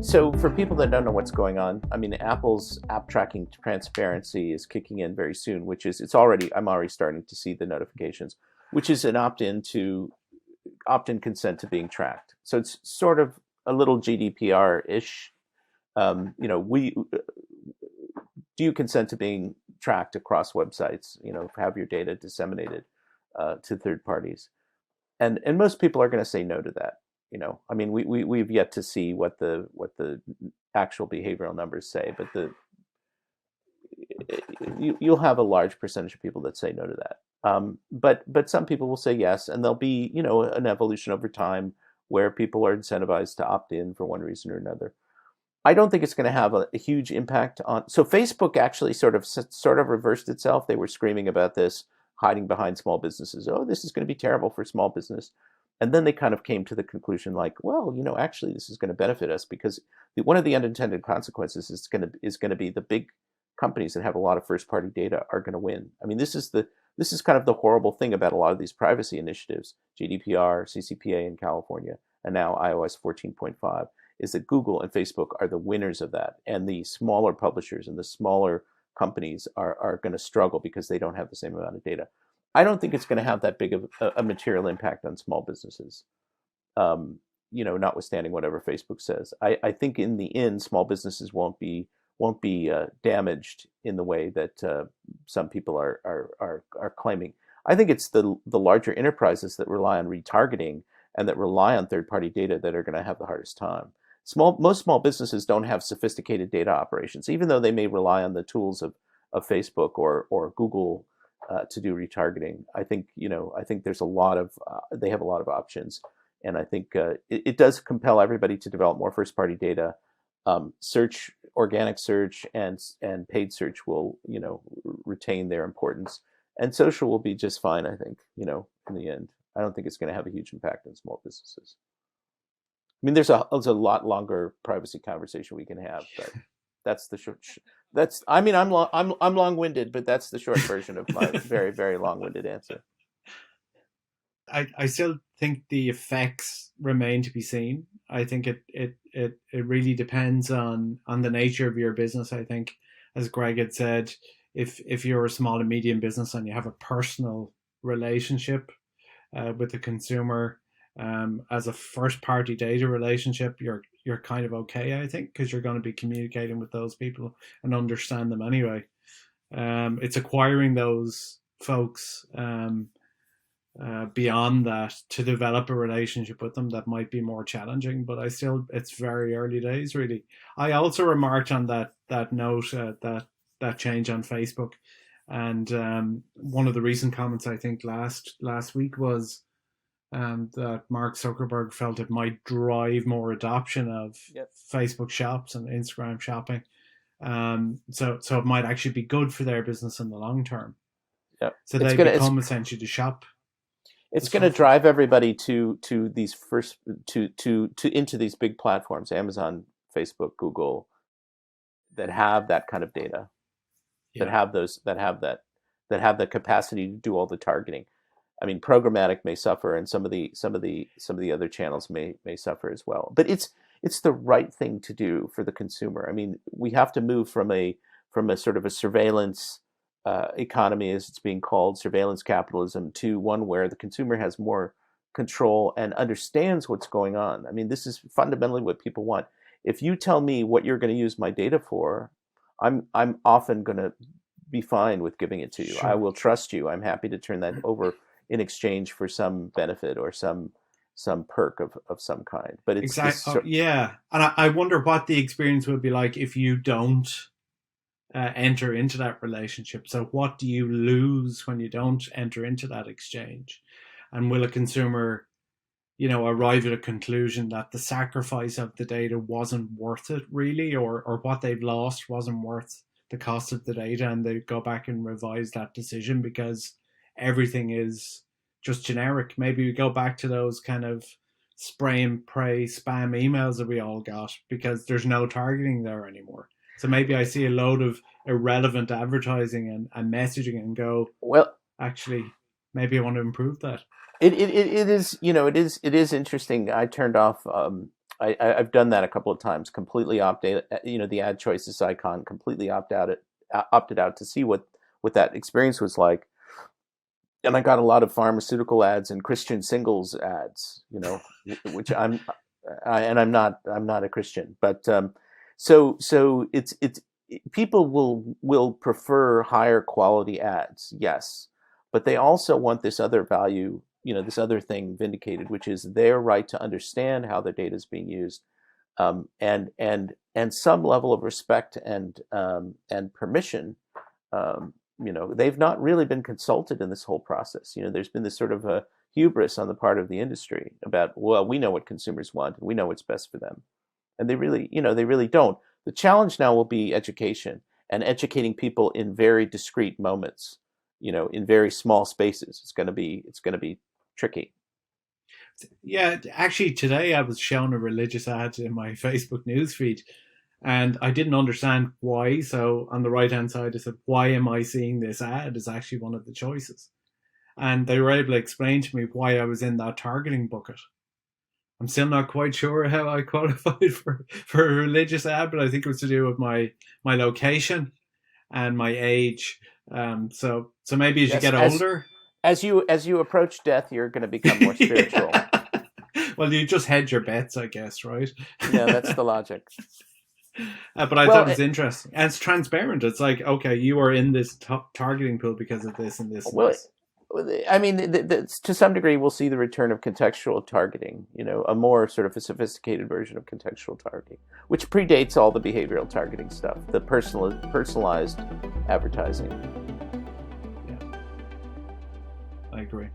So for people that don't know what's going on, I mean, Apple's app tracking transparency is kicking in very soon, which is I'm already starting to see the notifications, which is an opt-in consent to being tracked. So it's sort of a little GDPR-ish. We do you consent to being tracked across websites? Have your data disseminated to third parties, and most people are going to say no to that. I mean, we've yet to see what the actual behavioral numbers say, but you'll have a large percentage of people that say no to that. But some people will say yes, and there'll be an evolution over time where people are incentivized to opt in for one reason or another. I don't think it's going to have a huge impact on. So Facebook actually sort of reversed itself. They were screaming about this, hiding behind small businesses. Oh, this is going to be terrible for small business. And then they kind of came to the conclusion, like, well, actually, this is going to benefit us because one of the unintended consequences is going to be the big companies that have a lot of first-party data are going to win. I mean, this is kind of the horrible thing about a lot of these privacy initiatives, GDPR, CCPA in California, and now iOS 14.5, is that Google and Facebook are the winners of that, and the smaller publishers and the smaller companies are going to struggle because they don't have the same amount of data. I don't think it's going to have that big of a material impact on small businesses, notwithstanding whatever Facebook says. I think in the end, small businesses won't be damaged in the way that some people are claiming. I think it's the larger enterprises that rely on retargeting and that rely on third-party data that are going to have the hardest time. Most small businesses don't have sophisticated data operations, even though they may rely on the tools of Facebook or Google to do retargeting. I think there's they have a lot of options, and I think it does compel everybody to develop more first-party data. Search, organic search, and paid search will retain their importance, and social will be just fine. I think in the end, I don't think it's going to have a huge impact on small businesses. I mean, there's a lot longer privacy conversation we can have, but that's the short. I'm long-winded, but that's the short version of my very, very long-winded answer. I still think the effects remain to be seen. I think it really depends on the nature of your business. I think, as Greg had said, if you're a small and medium business and you have a personal relationship with the consumer, as a first-party data relationship, you're kind of okay, I think, because you're going to be communicating with those people and understand them anyway. It's acquiring those folks beyond that to develop a relationship with them that might be more challenging, but it's very early days, really. I also remarked on that note, that change on Facebook, and one of the recent comments I think last week was that Mark Zuckerberg felt it might drive more adoption of Facebook shops and Instagram shopping. So it might actually be good for their business in the long term. Yep. So they become essentially the shop. It's going to drive everybody to these into these big platforms, Amazon, Facebook, Google, that have that kind of data, that have the capacity to do all the targeting. I mean, programmatic may suffer, and some of the other channels may suffer as well. But it's the right thing to do for the consumer. I mean, we have to move from a sort of a surveillance economy, as it's being called, surveillance capitalism, to one where the consumer has more control and understands what's going on. I mean, this is fundamentally what people want. If you tell me what you're going to use my data for, I'm often going to be fine with giving it to you. Sure. I will trust you. I'm happy to turn that over in exchange for some benefit or some perk of some kind. But it's exactly and I wonder what the experience would be like if you don't enter into that relationship. So what do you lose when you don't enter into that exchange? And will a consumer, arrive at a conclusion that the sacrifice of the data wasn't worth it really, or what they've lost wasn't worth the cost of the data, and they go back and revise that decision because everything is just generic? Maybe we go back to those kind of spray and pray spam emails that we all got because there's no targeting there anymore. So maybe I see a load of irrelevant advertising and messaging and go, well, actually, maybe I want to improve that. It is interesting. I turned off I've done that a couple of times. Completely the ad choices icon. Completely opted out to see what that experience was like. And I got a lot of pharmaceutical ads and Christian singles ads, which I'm not a Christian, but so it's people will prefer higher quality ads, yes, but they also want this other value, this other thing vindicated, which is their right to understand how their data is being used, and some level of respect and permission. They've not really been consulted in this whole process. There's been this sort of a hubris on the part of the industry about, well, we know what consumers want, and we know what's best for them, and they really don't. The challenge now will be education and educating people in very discrete moments, in very small spaces. It's going to be tricky. Yeah, actually, today I was shown a religious ad in my Facebook newsfeed, and I didn't understand why. So on the right hand side, I said, "Why am I seeing this ad?" Is actually one of the choices, and they were able to explain to me why I was in that targeting bucket. I'm still not quite sure how I qualified for a religious ad, but I think it was to do with my location and my age. So maybe as you get older, as you approach death, you're going to become more spiritual. Yeah. Well, you just hedge your bets, I guess, right? Yeah, that's the logic. But I thought it was interesting, and it's transparent. It's like, okay, you are in this targeting pool because of this and this. And this. I mean, to some degree, we'll see the return of contextual targeting. A more sort of a sophisticated version of contextual targeting, which predates all the behavioral targeting stuff, the personalized advertising. Yeah, I agree.